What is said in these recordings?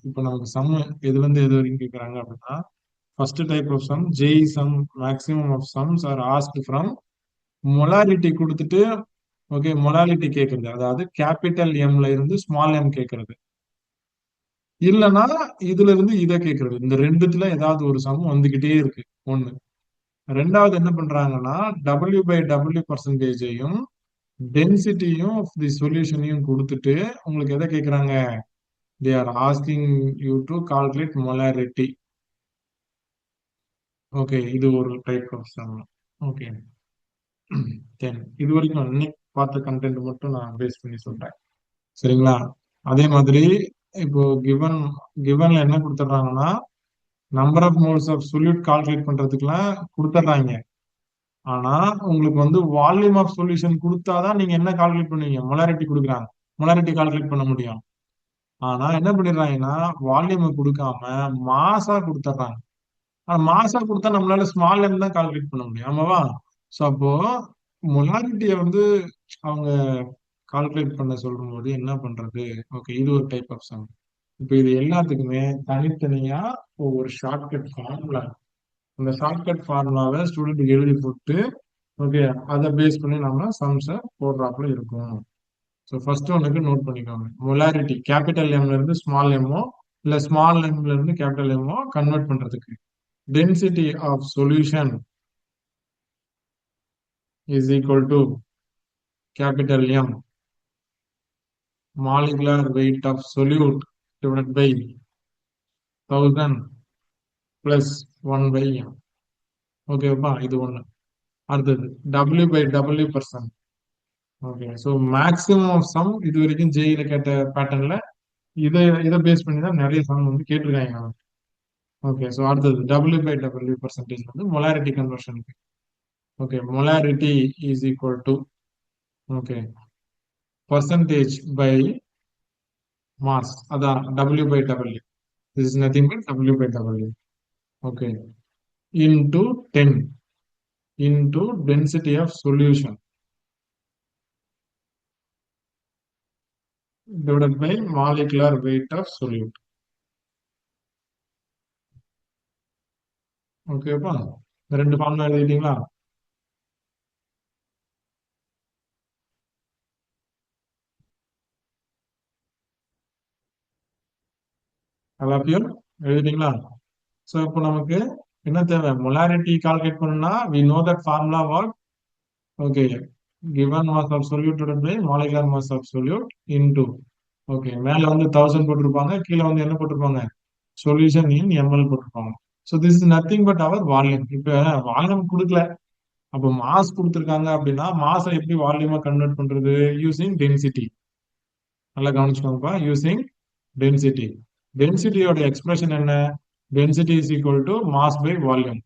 இப்போ நமக்கு சம் எதுல இருந்து எது வரைக்கும் கேக்குறாங்க அப்படின்னா, first type of sum J sum maximum of sums are asked from molarity கொடுத்துட்டு, ஓகே மொலாரிட்டி கேட்கறது, அதாவது கேபிட்டல் எம்ல இருந்து ஸ்மால் எம் கேட்கறது, இல்லைன்னா இதுல இருந்து இதை கேட்கறது. இந்த ரெண்டுத்துல ஏதாவது ஒரு சம் வந்துகிட்டே இருக்கு ஒண்ணு. ரெண்டாவது என்ன பண்றாங்கன்னா, டபிள்யூ பை டபிள்யூ பர்சன்டேஜையும் டென்சிட்டியும் ஆஃப் தி சொல்யூஷனையும் கொடுத்துட்டு உங்களுக்கு எதை கேட்கறாங்க, they are asking you to calculate molarity. Okay, இது ஒரு டைப் ஆஃப் சம். ஓகே, தென் இது வரைக்கும் இன்னைக்கு பார்த்த கண்டென்ட் மட்டும் நான் பேஸ் பண்ணி சொல்றேன், சரிங்களா? அதே மாதிரி இப்போ கிவன்ல என்ன கொடுத்துட்றாங்கன்னா, number of moles of solute calculate பண்றதுக்குலாம் கொடுத்துட்றாங்க. ஆனா உங்களுக்கு வந்து வால்யூம் ஆஃப் சொல்யூஷன் கொடுத்தாதான் நீங்க என்ன கால்குலேட் பண்ணுவீங்க, மொலாரிட்டி கொடுக்குறாங்க, மொலாரிட்டி கால்குலேட் பண்ண முடியும். ஆனா என்ன பண்ணிடுறாங்கன்னா, வால்யூம் கொடுக்காம மாசா கொடுத்துட்றாங்க. ஆனா மாசா கொடுத்தா நம்மளால ஸ்மால் எம் தான் கால்குலேட் பண்ண முடியும், ஆமாவா? ஸோ அப்போ மொலாரிட்டியை வந்து அவங்க கால்குலேட் பண்ண சொல்லும் போது என்ன பண்றது? ஓகே, இது ஒரு டைப் ஆஃப் சம். இப்போ இது எல்லாத்துக்குமே தனித்தனியா ஒரு ஷார்ட்கட் ஃபார்முலா, அந்த ஷார்ட்கட் ஃபார்முலாவை ஸ்டூடெண்ட் எழுதி போட்டு, ஓகே அதை பேஸ் பண்ணி நம்ம சம்ஸை போடுறாப்புல இருக்கும். ஸோ ஃபர்ஸ்ட் ஒன்னுக்கு நோட் பண்ணிக்கோங்க, மொலாரிட்டி கேபிட்டல் எம்ல இருந்து ஸ்மால் எம்மோ இல்ல ஸ்மால் எம்ல இருந்து கேபிட்டல் எம்மோ கன்வெர்ட் பண்றதுக்கு density of solution is equal to capital M molecular weight of solute divided by 1000 plus 1 by M. ஓகேப்பா, இது ஒண்ணு. அடுத்தது W by W percent. Okay, so maximum of sum இது வரைக்கும் ஜேஇல கேட்ட பேட்டர்ன்ல இதை பேஸ் பண்ணி தான் நிறைய சம் வந்து கேட்டிருக்காங்க. ஓகே, ஸோ அடுத்தது W by W பர்சன்டேஜ் வந்து மொலாரிட்டி கன்வர்ஷனுக்கு. Okay, molarity is equal to, okay, percentage by mass, அதான் W by W. This is nothing but W by W. Okay. Into 10 into density of solution divided by molecular weight of solute. ஓகேப்பா, இந்த ரெண்டு formula எழுதிட்டீங்களா? எல்லாத்தையும் எழுதிட்டீங்களா? So இப்போ நமக்கு என்ன தேவை, molarity calculate பண்ணணும்னா we know that formula what, okay, given mass of solute divided by molecular mass of solute into, okay மேல வந்து 1000 போட்டிருப்பாங்க, கீழே வந்து என்ன போட்டிருப்பாங்க, சொல்யூஷன் இன் எம்எல் போட்டிருப்பாங்க. So this is nothing but our volume. இப்போ வால்யூம் கொடுக்கல, அப்போ மாஸ் கொடுத்துருக்காங்க அப்படின்னா மாஸை எப்படி வால்யூமா கன்வெர்ட் பண்றது, யூசிங் டென்சிட்டி. நல்லா கவனிச்சுக்கோங்கப்பா, யூசிங் டென்சிட்டி. டென்சிட்டியோட எக்ஸ்பிரஷன் என்ன, density is equal to mass by volume.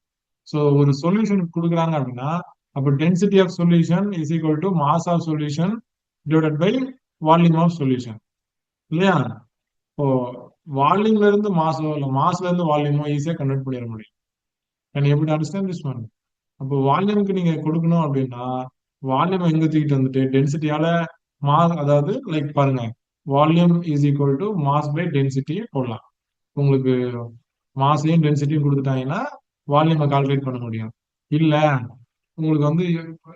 So ஒரு சொல்யூஷன் கொடுக்குறாங்க அப்படின்னா அப்போ density of solution is equal to mass of solution divided by volume of solution, இல்லையா? இப்போ வால்யூம்ல இருந்து மாசோ இல்ல மாஸ்ல இருந்து வால்யூமோ ஈஸியா கன்வெர்ட் பண்ணிட முடியும். கேன் எப்படி அண்டர்ஸ்டாண்ட் திஸ் ஒன்? அப்போ வால்யூமுக்கு நீங்க கொடுக்கணும் அப்படின்னா வால்யூம் எங்க தூக்கிட்டு வந்துட்டு டென்சிட்டியால மாஸ், அதாவது லைக் பாருங்க, volume is equal to mass by density போடலாம். உங்களுக்கு மாஸையும் டென்சிட்டியும் கொடுத்துட்டாங்கன்னா வால்யூமை கால்குலேட் பண்ண முடியும். இல்ல உங்களுக்கு வந்து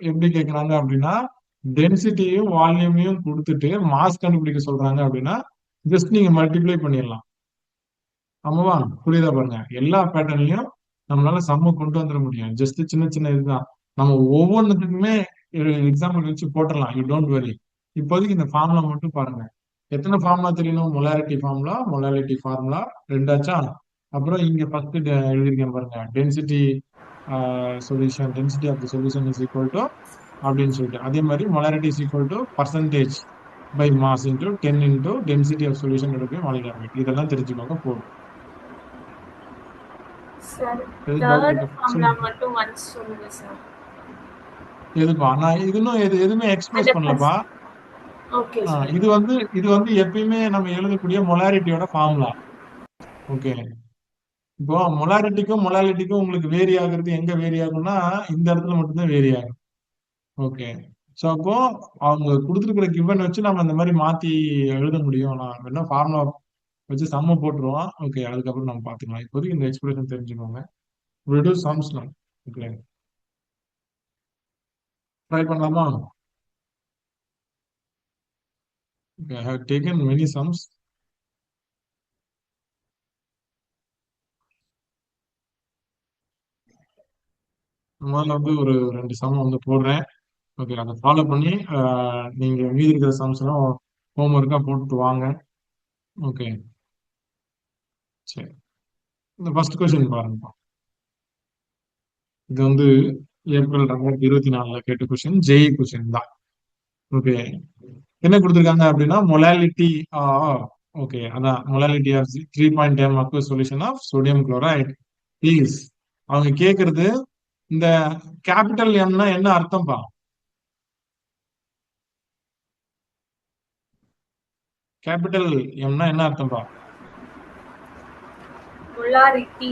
எப்படி கேட்கறாங்க அப்படின்னா டென்சிட்டியும் வால்யூமையும் கொடுத்துட்டு மாஸ் கண்டுபிடிக்க சொல்றாங்க அப்படின்னா ஜஸ்ட் நீங்க மல்டிப்ளை பண்ணிடலாம், ஆமாவா? புரியுதா? பாருங்க, எல்லா பேட்டர்ன்லயும் நம்மளால சம்ம கொண்டு வந்துட முடியும், ஜஸ்ட் சின்ன சின்ன இதுதான். நம்ம ஒவ்வொன்றுத்துக்குமே எக்ஸாம்பிள் வச்சு போட்டுடலாம், யூ டோன்ட் வரி. இப்போதைக்கு இந்த ஃபார்முலா மட்டும் பாருங்க. எத்தனை ஃபார்முலா தெரியணும், மொலாரிட்டி ஃபார்முலா, மொலாரிட்டி ஃபார்முலா ரெண்டாச்சா. அப்புறம் இங்க ஃபர்ஸ்ட் எழுதிருக்கேன் பாருங்க, density solution, density of the solution is equal to அப்படின்னு சொல்லிட்டு, அதே மாதிரி molarity is equal to percentage by mass into 10 into density of solution எடுக்க மாலிகுலர் வெயிட். இதெல்லாம் தெரிஞ்சுக்கோங்க போதும். சார் எது டவுட் தேர்ட் இருக்கா? ஃபார்முலா சொல்லுங்க. மட்டும் ஒன்ஸ் சொல்லுங்க சார். எதுப்பா, நான் இது இன்னும் எதுவுமே எக்ஸ்பிரஸ் அந்த பண்ணலப்பா. Okay sir. இது வந்து எப்பயுமே நம்ம எழுதக்கூடிய மொலாரிட்டியோட ஃபார்முலா. ஓகே, இப்போ மொலாரிட்டிக்கும் மொலாலிட்டிக்கும் உங்களுக்கு வேரி ஆகுறது எங்க வேரி ஆகும்னா இந்த இடத்துல மட்டும்தான் வேரி ஆகும். ஓகே, ஸோ அப்போ அவங்க கொடுத்துருக்கிற கிவன் வச்சு நம்ம இந்த மாதிரி மாத்தி எழுத முடியும். நான் என்ன ஃபார்முலா வச்சு சம்ம போட்டுருவோம். ஓகே, அதுக்கப்புறம் நம்ம பார்த்துக்கலாம். இப்போதைக்கு இந்த எக்ஸ்பிரஷன் தெரிஞ்சுக்கோங்க. we'll do sums now. Okay, try பண்ணலாமா? Okay, I have taken many sums. முதல்ல வந்து ஒரு 2 சம் வந்து போடுறேன். ஓகே, அதை ஃபாலோ பண்ணி நீங்க மீதி இருக்கிற சம்ஸ் எல்லாம் ஹோம்ஒர்க்கா போட்டுட்டு வாங்க. ஓகே, சரி. இந்த ஃபர்ஸ்ட் கொஸ்டின் பாருங்க. இது வந்து ஏப்ரல் 2024 கேட்ட கொஸ்டின், ஜேஇ கொஸ்டின் தான். ஓகே, என்ன கொடுத்துருக்காங்க அப்படின்னா மொலாலிட்டி. ஓகே, அதான் molality of 3.m aqueous solution of sodium chloride is. அவங்க கேக்குறது இந்த கேபிட்டல் எம்னா என்ன அர்த்தம்ப்பா? கேபிட்டல் எம்னா என்ன அர்த்தம்ப்பா? Polarity.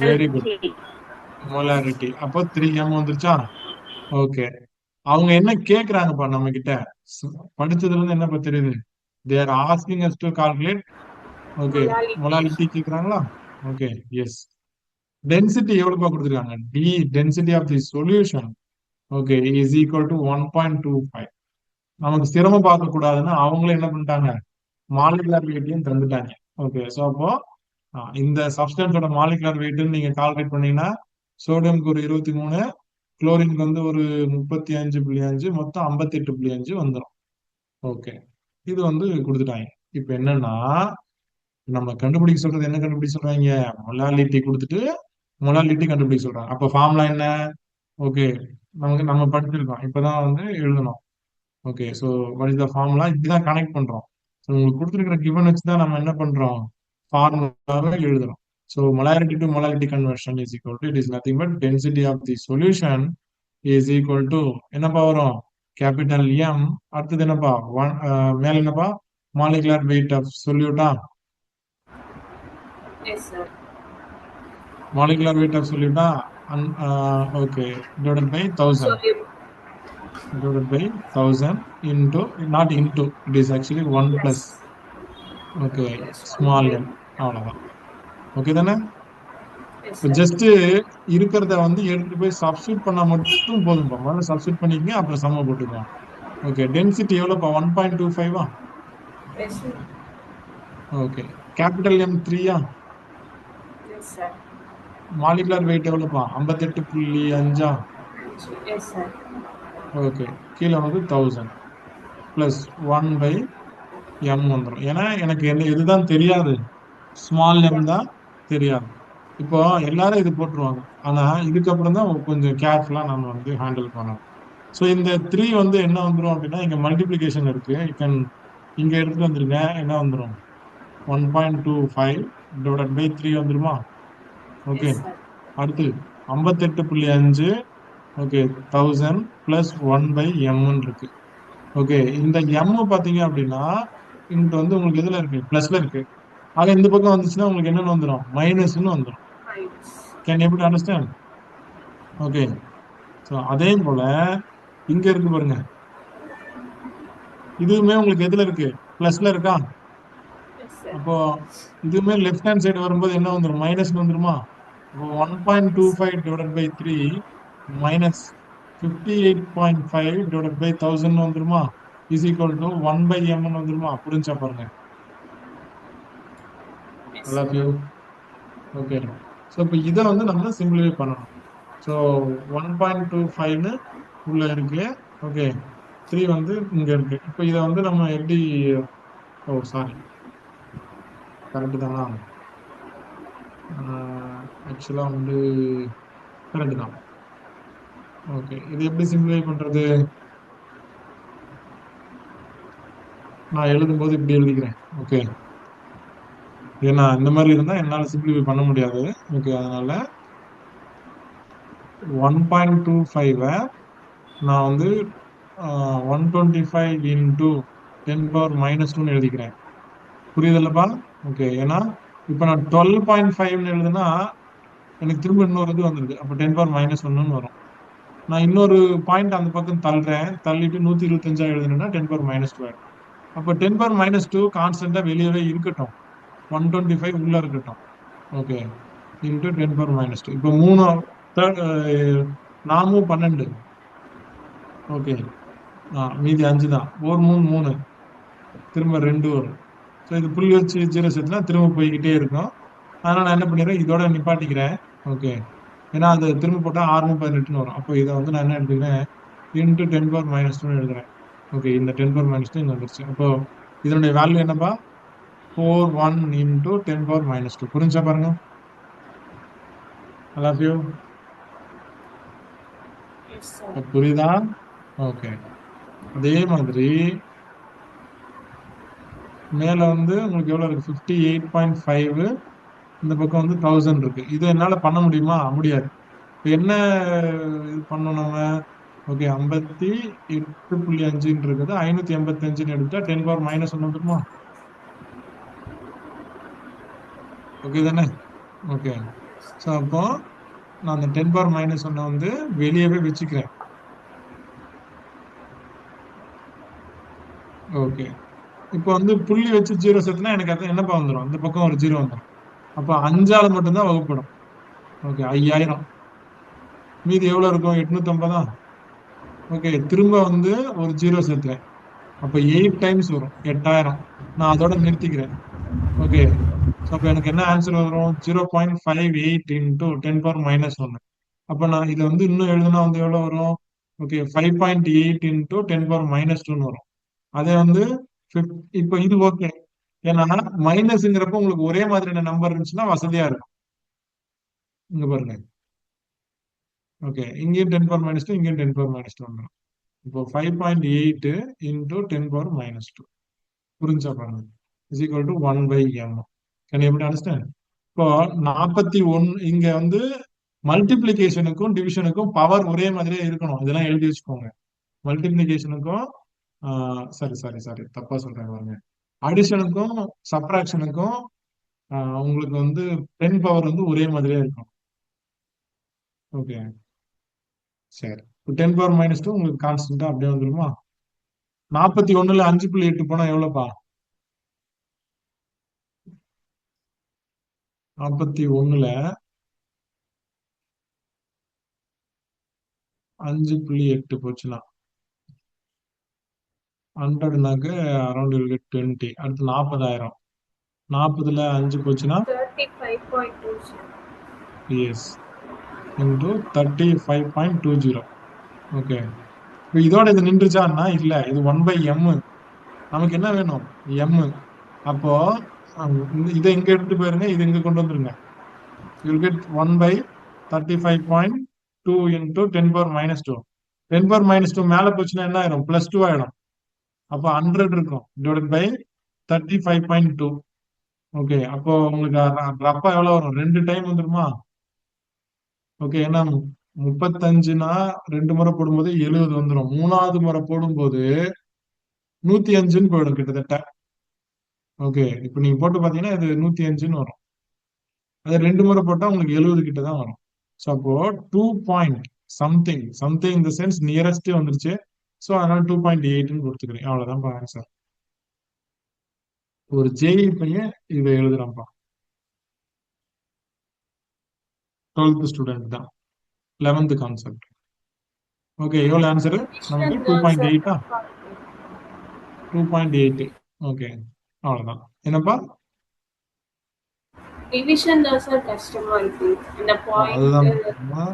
Very good, molarity. அப்போ 3m வந்துருச்சா? ஓகே, அவங்க என்ன கேக்குறாங்கப்பா நம்ம கிட்ட? படிச்சதுல இருந்து என்ன தெரியுது? they are asking us to calculate. Okay, Polarity. Molality கேக்குறாங்களா? Okay, yes. டென்சிட்டி எவ்வளவுப்பா கொடுத்துருக்காங்க? D density of the solution, okay, is equal to 1.25. நமக்கு சிரமம் பார்க்க கூடாதுன்னு அவங்களே என்ன பண்ணிட்டாங்க? மாலிகுலர் வெயிட்டையும் தந்துட்டாங்க. ஓகே, ஸோ அப்போ இந்த சப்ஸ்டன்ஸோட மாலிகுலர் வெயிட்னு நீங்க கால்குலேட் பண்ணீங்கன்னா சோடியம்க்கு ஒரு 23, குளோரினுக்கு வந்து ஒரு 35.5, மொத்தம் 58.5 வந்துடும். ஓகே, இது வந்து கொடுத்துட்டாங்க. இப்ப என்னன்னா நம்ம கண்டுபிடிக்க சொல்றது என்ன கண்டுபிடிக்க சொல்றாங்க? மொலாலிட்டி கொடுத்துட்டு மொலாலிட்டி கண்டுபிடிக்க சொல்றாங்க. அப்ப ஃபார்முலா என்ன? ஓகே, நமக்கு நம்ம படிச்சிருக்கோம், இப்பதான் வந்து எழுதணும். Okay, so what is the formula? இப்படிதான் கனெக்ட் பண்றோம். ஸோ உங்களுக்கு கொடுத்துருக்கிற கிவன் வச்சு தான் நம்ம என்ன பண்றோம்? ஃபார்முலாவை எழுதுறோம். So molarity to molality conversion is equal to, it is nothing but density of the solution is equal to என்னப்பா வரும்? Capital M. அடுத்தது என்னப்பா? மேல என்னப்பா? மாலிகுலர் வெயிட் ஆஃப் சொல்யூட்டா? Yes, sir. Molecular weight of சொல்யூட்டா? Okay, divided by 1000. Sodium. Divided by 1000 into, not into, it is actually 1 plus. Plus. Okay, Plus small 1. M. அவ்வளவுதான். Okay தானே? Yes, இப்போ sir. ஜஸ்ட் இருக்கிறத வந்து எடுத்துட்டு போய் சப்ஸ்டியூட் பண்ணா மட்டும் போதும். முதல்ல சப்ஸ்டியூட் பண்ணிக்கங்க, அப்புறம் சம போட்டுக்கலாம். ஓகே, டென்சிட்டி எவ்வளோப்பா? 1.25. Yes, sir. Okay, capital M 3. Yes, sir. Molecular weight எவ்வளோப்பா? 58.5. Yes, sir. ஓகே, கீழே வந்து 1000 பிளஸ் 1/m வந்துடும். ஏன்னா எனக்கு என்ன இதுதான் தெரியாது, ஸ்மால் எம் தான் தெரியாது. இப்போ எல்லாரும் இது போட்டுருவாங்க, ஆனா இதுக்கப்புறம் தான் கொஞ்சம் கேர்ஃபுல்லா நம்ம வந்து ஹேண்டில் பண்ணணும். ஸோ இந்த 3 வந்து என்ன வந்துடும் அப்படின்னா, இங்க மல்டிபிளிகேஷன் இருக்கு, இங்க எடுத்துட்டு வந்துருங்க. என்ன வந்துடும்? 1.25 டிவைடட் பை 3 வந்துருமா? Okay, Yes, sir. அடுத்து 58.5. ஓகே, 1000 பிளஸ் 1/m இருக்கு. ஓகே, இந்த m பாத்தீங்க அப்படின்னா இங்க வந்து உங்களுக்கு எதுல இருக்கு? பிளஸ்ல இருக்கு. ஆக இந்த பக்கம் வந்துச்சுன்னா உங்களுக்கு என்னன்னு வந்துடும்? மைனஸ்ன்னு வந்துடும். Minus. Can you able understand? Okay, so அதே போல இங்க இருக்கு பாருங்க, இதுவுமே உங்களுக்கு எதுல இருக்கு? பிளஸ்ல இருக்கா? Yes, sir. அப்போ இதுவுமே லெஃப்ட் ஹேண்ட் சைடு வரும்போது என்ன வந்துடும்? மைனஸ் வந்துருமா? அப்போ 1.25 divided by 3 minus 58.5 divided by 1000 வந்துருமா? இஸ் ஈக்குவல் டு 1/m வந்துருமா? புரிஞ்சா பாருங்க. Yes, all of sir. you. Okay, so இப்போ இதை வந்து நம்ம சிம்பிளிஃபை பண்ணணும். ஸோ 1.25ன்னு உள்ள இருக்கு. ஓகே, 3 வந்து இங்க இருக்கு. இப்போ இதை வந்து நம்ம எப்படி? ஓ சாரி, கரெக்டு தானா? ஆக்சுவலா வந்து கரெக்டு தான். ஓகே, இது எப்படி சிம்பிளிஃபை பண்றது? நான் எழுதும்போது இப்படி எழுதிக்கிறேன். ஓகே, ஏன்னா இந்த மாதிரி இருந்தா என்னால சிம்பிளிஃபை பண்ண முடியாது. ஓகே, அதனால 1.25 நான் வந்து 125 இன்டூ 10⁻⁻2 எழுதிக்கிறேன். புரியுதுல்லப்பா? ஓகே, ஏன்னா இப்ப நான் 12.5 எழுதுனா எனக்கு திரும்ப இன்னொரு இது வந்துருது, அப்ப 10⁻⁻1 வரும். நான் இன்னொரு பாயிண்ட் அந்த பக்கம் தள்ளுறேன், தள்ளிட்டு 125 எழுதுனேன்னா 10⁻². அப்போ 10⁻² கான்ஸ்டன்டா வெளியவே இருக்கட்டும், 125 உள்ள இருக்கட்டும். Okay, into 10⁻². இப்போ 3 நாமும் 12. ஓகே, மீதி 5 தான். ஒரு 3 3, திரும்ப 2 வரும். ஸோ இது புள்ளி வச்சு 0 சேர்த்துனா திரும்ப போய்கிட்டே இருக்கும். அதனால நான் என்ன பண்ணிடுறேன், இதோட நிப்பாட்டிக்கிறேன். ஓகே, ஏன்னா அது திரும்ப போட்டா 6 18ன்னு வரும். அப்போ இதை வந்து நான் என்ன எடுத்துக்கிறேன், இன்டூ 10⁻²ன்னு எழுதுறேன். ஓகே, இந்த 10⁻² இங்க வந்துருச்சு. அப்போ இதனுடைய வேல்யூ என்னப்பா, 41 இன்டூ 10⁻². புரிஞ்சா பாருங்க. I love you. Yes, sir. புரியுதா? ஓகே, அதே மாதிரி மேல வந்து உங்களுக்கு எவ்வளவு இருக்கு, 58.5. இந்த பக்கம் வந்து 1000 இருக்கு. இது என்னால பண்ண முடியுமா? முடியாது. இப்ப என்ன இது பண்ணோம் நம்ம? ஓகே, 58.5 இருக்குது, 585 எடுத்தா 10⁻−1 வந்துருமா? ஓகே தானே? ஓகே, ஸோ அப்போ நான் அந்த 10⁻−1 வந்து வெளியவே வச்சுக்கிறேன். ஓகே, இப்போ வந்து புள்ளி வச்சு 0 சேர்த்துனா எனக்கு அது என்னப்பா வந்துடும், இந்த பக்கம் ஒரு 0 வந்துடும். அப்போ 5ஆல மட்டும்தான் வகுப்படும். ஓகே, 5000. மீதி எவ்வளவு இருக்கும், 850. ஓகே, திரும்ப வந்து ஒரு 0 சேர்த்துறேன். அப்ப 8 டைம்ஸ் வரும், 8000. நான் அதோட நிறுத்திக்கிறேன். ஓகே, ஸோ அப்போ எனக்கு என்ன ஆன்சர் வரும், 0.58 இன்டூ 10⁻−1. அப்ப நான் இதை வந்து இன்னும் எழுதுனா வந்து எவ்வளவு வரும், ஓகே, 5.8 இன்டூ 10⁻−2ன்னு வரும். அதே வந்து இப்போ இது ஓகே, ஏன்னா மைனஸ்ங்கிறப்ப உங்களுக்கு ஒரே மாதிரியான நம்பர் இருந்துச்சுன்னா வசதியா இருக்கும். இங்க பாருங்க. ஓகே, இங்கேயும் 10⁻−2, இங்கேயும் 10⁻−2 வந்துடும். இப்போ 5.8 இன்டூ 10⁻−2. புரிஞ்சா பாருங்க, is equal to 1/m. Can you understand? இப்போ 41 இங்க வந்து மல்டிப்ளிகேஷனுக்கும் டிவிஷனுக்கும் பவர் ஒரே மாதிரியே இருக்கணும். இதெல்லாம் எழுதி வச்சுக்கோங்க. மல்டிப்ளிகேஷனுக்கும் சாரி சாரி சாரி தப்பா சொல்றேன் பாருங்க, அடிஷனுக்கும் சப்ராக்ஷனுக்கும் உங்களுக்கு வந்து 10 பவர் வந்து ஒரே மாதிரியே இருக்கும். ஓகே, சரி. 10⁻−2 உங்களுக்கு கான்ஸ்டன்டா அப்படியே வந்துருமா? 41ல 5.8 போனா எவ்வளவுப்பா? 41ல 5.8 போச்சுன்னா 100னாக்க அரௌண்ட் வில் கெட் 20. அடுத்து 40,000. 40ல 5 போச்சுன்னா 35.20. S, into 35.20. ஓகே, இப்போ இதோட இது நின்றுச்சான்னா இல்ல, இது 1/m. நமக்கு என்ன வேணும், m. அப்போ இதை இங்க எடுத்துட்டு போயிருங்க, இது இங்க கொண்டு வந்துருங்க. You will get 1/35.2 into 10⁻−2. 10⁻−2 மேல போச்சுன்னா என்ன ஆயிரும், +2 ஆயிடும். அப்போ 100 இருக்கும், டிவைடட் பை 35.2. ஓகே, அப்போ உங்களுக்கு ரப்பா எவ்வளவு வரும், 2 டைம் வந்துருமா? ஓகே, ஏன்னா 35னா 2 முறை போடும்போது 70 வந்துடும். 3வது முறை போடும்போது 105ன்னு போயிடும் கிட்டத்தட்ட. ஓகே, இப்போ நீங்க போட்டு பாத்தீங்கன்னா இது 105ன்னு வரும். அது 2 முறை போட்டா உங்களுக்கு 70 கிட்ட தான் வரும். ஸோ அப்போ 2 பாயிண்ட் சம்திங் சம்திங் இந்த சென்ஸ் நியரஸ்டே வந்துருச்சு. ஸோ அதனால 2.8ன்னு கொடுத்துக்கிறேன். அவ்வளவுதான் ஆன்சர். ஒரு ஜேஇ பையன் இதை எழுதுறான்ப்பா, 12th ஸ்டூடெண்ட் தான், 11th கான்செப்ட். ஓகே, எவ்வளவு ஆன்சர் நமக்கு, Division தான் sir 2.8. தப்பா இருக்கு. 2.8. ஓகே, அவ்வளவுதான். என்னப்பா? டிவிஷன் தான் சார் கஷ்டமா இருக்கு. இந்த அதுதான் பாயிண்ட் முக்கியமா.